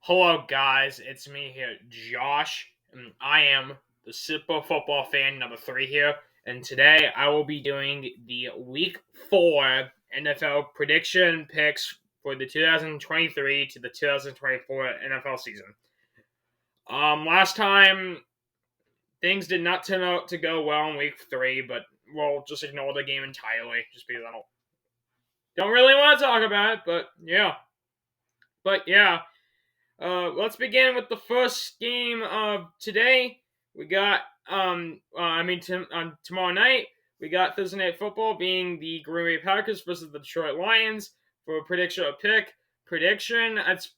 Hello, guys. It's me here, Josh, and I am the Super Football fan number 3 here. And today I will be doing the Week 4 NFL prediction picks for the 2023 to the 2024 NFL season. Last time things did not turn out to go well in Week 3, but we'll just ignore the game entirely, just because I don't really want to talk about it. But yeah. Let's begin with the first game of today. We got, tomorrow night, we got Thursday Night Football being the Green Bay Packers versus the Detroit Lions for a prediction or pick. Prediction, it's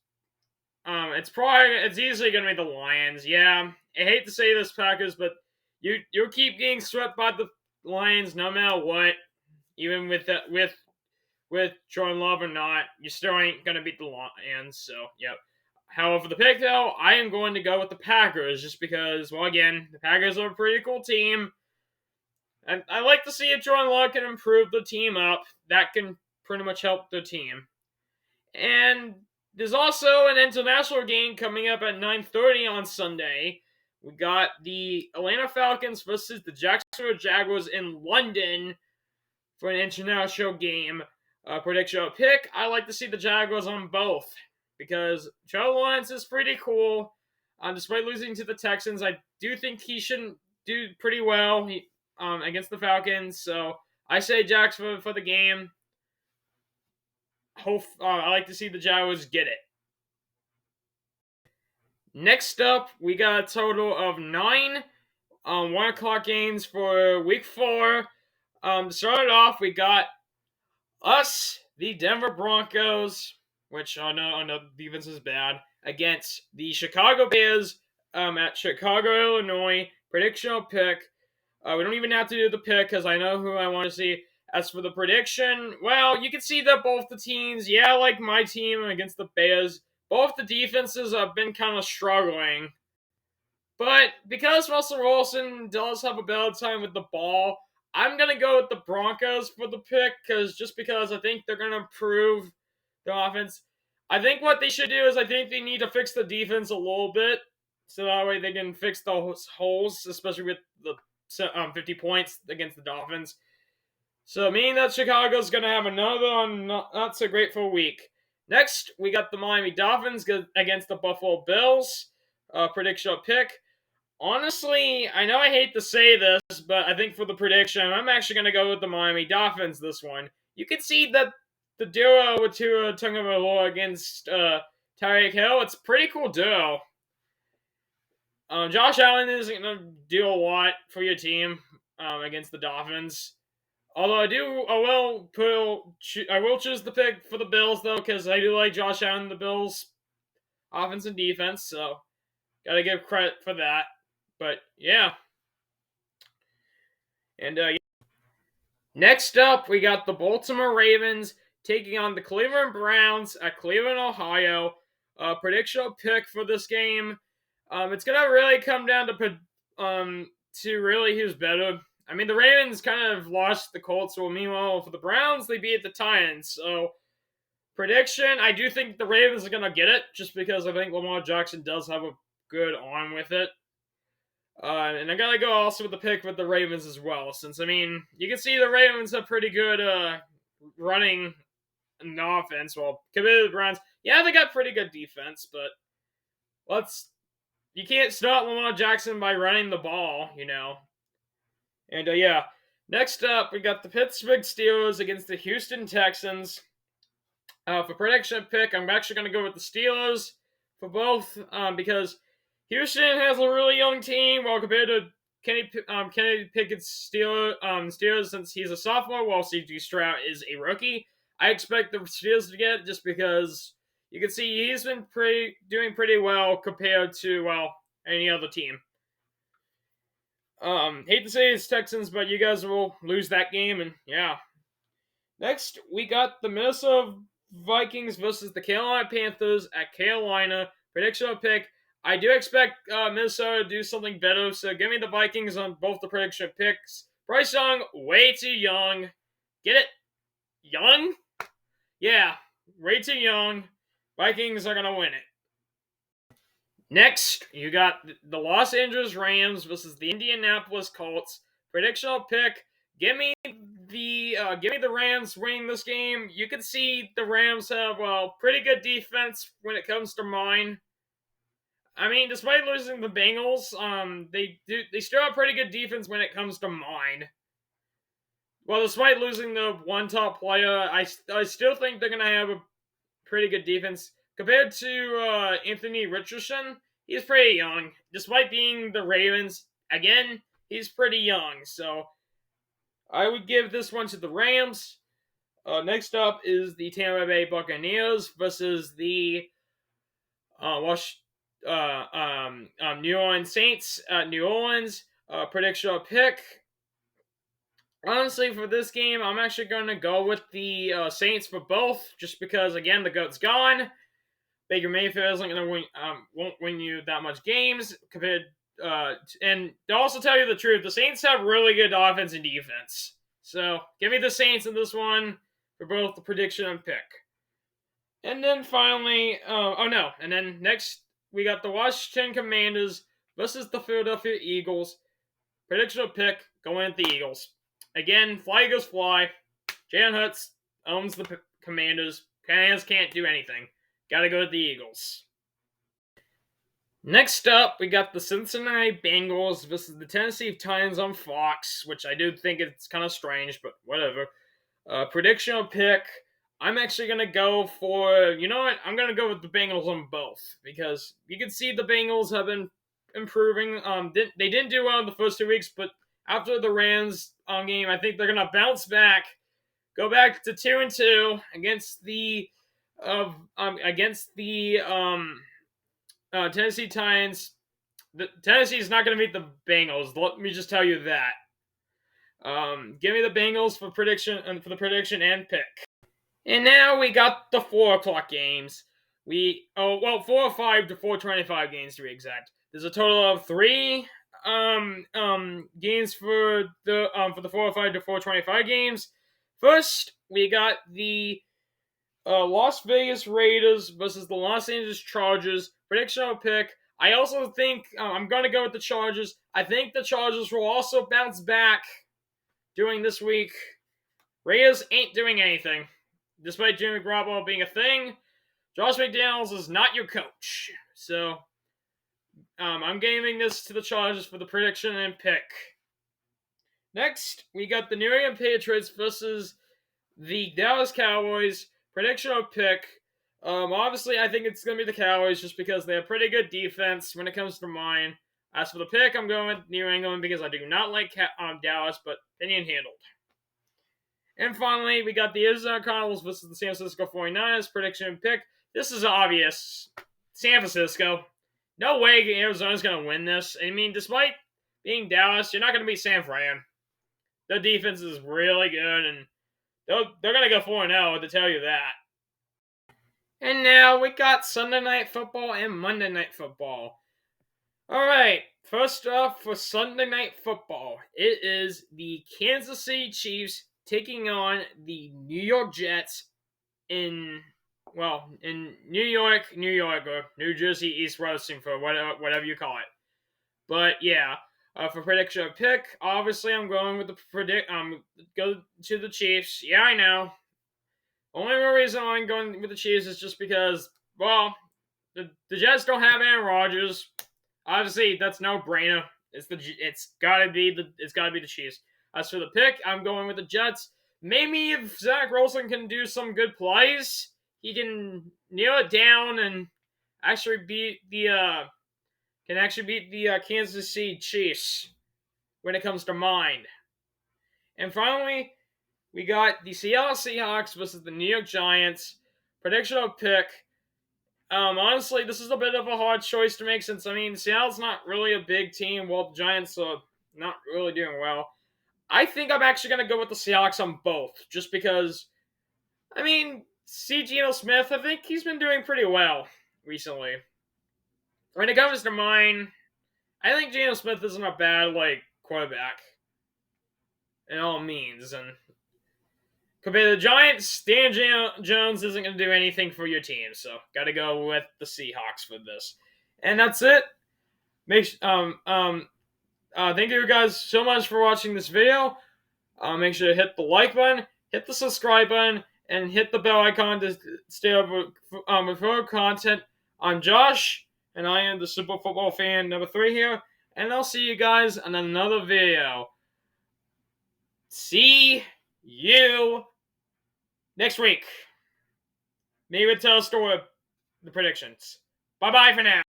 easily going to be the Lions. Yeah, I hate to say this, Packers, but you'll keep getting swept by the Lions no matter what. Even with Jordan Love or not, you still ain't going to beat the Lions, so, yep. However, the pick, though, I am going to go with the Packers just because, well, again, the Packers are a pretty cool team. And I like to see if Jordan Love can improve the team up. That can pretty much help the team. And there's also an international game coming up at 9:30 on Sunday. We got the Atlanta Falcons versus the Jacksonville Jaguars in London for an international game. Prediction or pick, I like to see the Jaguars on both because Trevor Lawrence is pretty cool. Despite losing to the Texans, I do think he shouldn't do pretty well against the Falcons. So I say Jacksonville for the game. I like to see the Jaguars get it. Next up, we got a total of 9 1 o'clock games for Week 4. To start it off, we got us, the Denver Broncos, which I know defense is bad, against the Chicago Bears at Chicago, Illinois. Predictional pick. We don't even have to do the pick because I know who I want to see. As for the prediction, well, you can see that both the teams, like my team against the Bears, both the defenses have been kind of struggling. But because Russell Wilson does have a better time with the ball, I'm going to go with the Broncos for the pick because I think they're going to improve the offense. I think what they should do is I think they need to fix the defense a little bit so that way they can fix those holes, especially with the 50 points against the Dolphins. So meaning that Chicago's going to have another not so grateful week. Next, we got the Miami Dolphins against the Buffalo Bills. Prediction pick. Honestly, I know I hate to say this, but I think for the prediction, I'm actually going to go with the Miami Dolphins this one. You can see that the duo with Tua Tagovailoa against Tyreek Hill, it's a pretty cool duo. Josh Allen isn't going to do a lot for your team against the Dolphins. Although I will choose the pick for the Bills though, because I do like Josh Allen and the Bills' offense and defense, so gotta give credit for that. But yeah. And next up, we got the Baltimore Ravens taking on the Cleveland Browns at Cleveland, Ohio. Prediction pick for this game. It's gonna really come down to really who's better. I mean, the Ravens kind of lost the Colts, so meanwhile for the Browns, they beat the Titans. So prediction, I do think the Ravens are gonna get it, just because I think Lamar Jackson does have a good arm with it. And I gotta go also with the pick with the Ravens as well, since, I mean, you can see the Ravens have pretty good running in the offense. Well, compared to the Browns, yeah, they got pretty good defense, but you can't stop Lamar Jackson by running the ball, And yeah, next up, we got the Pittsburgh Steelers against the Houston Texans. For prediction pick, I'm actually going to go with the Steelers for both, because Houston has a really young team, while compared to Kenny Pickett's Steelers, since he's a sophomore, while C.J. Stroud is a rookie. I expect the Steelers to get it just because you can see he's been doing pretty well compared to, any other team. Hate to say it's Texans, but you guys will lose that game, and yeah. Next, we got the Minnesota Vikings versus the Carolina Panthers at Carolina. Prediction pick. I do expect Minnesota to do something better, so give me the Vikings on both the prediction picks. Bryce Young, way too young. Get it? Young? Yeah, way too young. Vikings are going to win it. Next, you got the Los Angeles Rams versus the Indianapolis Colts. Predictional pick. Give me the Rams winning this game. You can see the Rams have pretty good defense when it comes to mine. I mean, despite losing the Bengals, they still have pretty good defense when it comes to mine. Well, despite losing the one top player, I still think they're gonna have a pretty good defense compared to Anthony Richardson. He's pretty young, despite being the Ravens. Again, he's pretty young, so I would give this one to the Rams. Next up is the Tampa Bay Buccaneers versus the New Orleans Saints. New Orleans prediction pick. Honestly, for this game, I'm actually going to go with the Saints for both, just because again the GOAT's gone. Baker Mayfield isn't going to won't win you that much games compared. And to also tell you the truth, the Saints have really good offense and defense. So give me the Saints in this one for both the prediction and pick. And then finally, and then next we got the Washington Commanders versus the Philadelphia Eagles. Prediction pick, going with the Eagles. Again, fly Eagles fly. Jalen Hurts owns the Commanders. Commanders can't do anything. Gotta go with the Eagles. Next up, we got the Cincinnati Bengals versus the Tennessee Titans on Fox, which I do think it's kind of strange, but whatever. Prediction pick. I'm actually going to go for, you know what? I'm going to go with the Bengals on both, because you can see the Bengals have been improving. They didn't do well in the first 2 weeks, but after the Rams game, I think they're going to bounce back, go back to 2-2 against the Tennessee Titans. Tennessee is not going to beat the Bengals. Let me just tell you that. Give me the Bengals for the prediction and pick. And now we got the 4 o'clock games. 4 or 5 to 4:25 games to be exact. There's a total of 3 games for the 4 or 5 to 4:25 games. First, we got the Las Vegas Raiders versus the Los Angeles Chargers. Prediction pick. I also think I'm going to go with the Chargers. I think the Chargers will also bounce back during this week. Raiders ain't doing anything. Despite Jimmy Garoppolo being a thing, Josh McDaniels is not your coach. So, I'm giving this to the Chargers for the prediction and pick. Next, we got the New England Patriots versus the Dallas Cowboys. Prediction or pick. Obviously, I think it's going to be the Cowboys just because they have pretty good defense when it comes to mine. As for the pick, I'm going with New England because I do not like Dallas, but opinion handled. And finally, we got the Arizona Cardinals versus the San Francisco 49ers. Prediction and pick. This is obvious. San Francisco. No way Arizona's going to win this. I mean, despite being Dallas, you're not going to beat San Fran. Their defense is really good, and they're going to go 4-0 to tell you that. And now we got Sunday Night Football and Monday Night Football. Alright, first off for Sunday Night Football, it is the Kansas City Chiefs taking on the New York Jets in New York, or New Jersey, East Rutherford, whatever you call it. But yeah, for prediction pick, obviously I'm going with go to the Chiefs. Yeah, I know. Only reason I'm going with the Chiefs is just because, well, the Jets don't have Aaron Rodgers. Obviously, that's no brainer. It's gotta be the Chiefs. As for the pick, I'm going with the Jets. Maybe if Zach Wilson can do some good plays, he can kneel it down and actually beat the Kansas City Chiefs when it comes to mind. And finally, we got the Seattle Seahawks versus the New York Giants. Prediction of pick. Honestly, this is a bit of a hard choice to make since, Seattle's not really a big team while the Giants are not really doing well. I think I'm actually going to go with the Seahawks on both, just because, Geno Smith, I think he's been doing pretty well recently. When it comes to mine, I think Geno Smith isn't a bad, quarterback in all means, and compared to the Giants, Dan Jones isn't going to do anything for your team, so got to go with the Seahawks for this. And that's it. Thank you guys so much for watching this video. Make sure to hit the like button, hit the subscribe button, and hit the bell icon to stay up with more content. I'm Josh, and I am the Super Football Fan number 3 here, and I'll see you guys in another video. See you next week. Maybe we'll tell a story of the predictions. Bye-bye for now.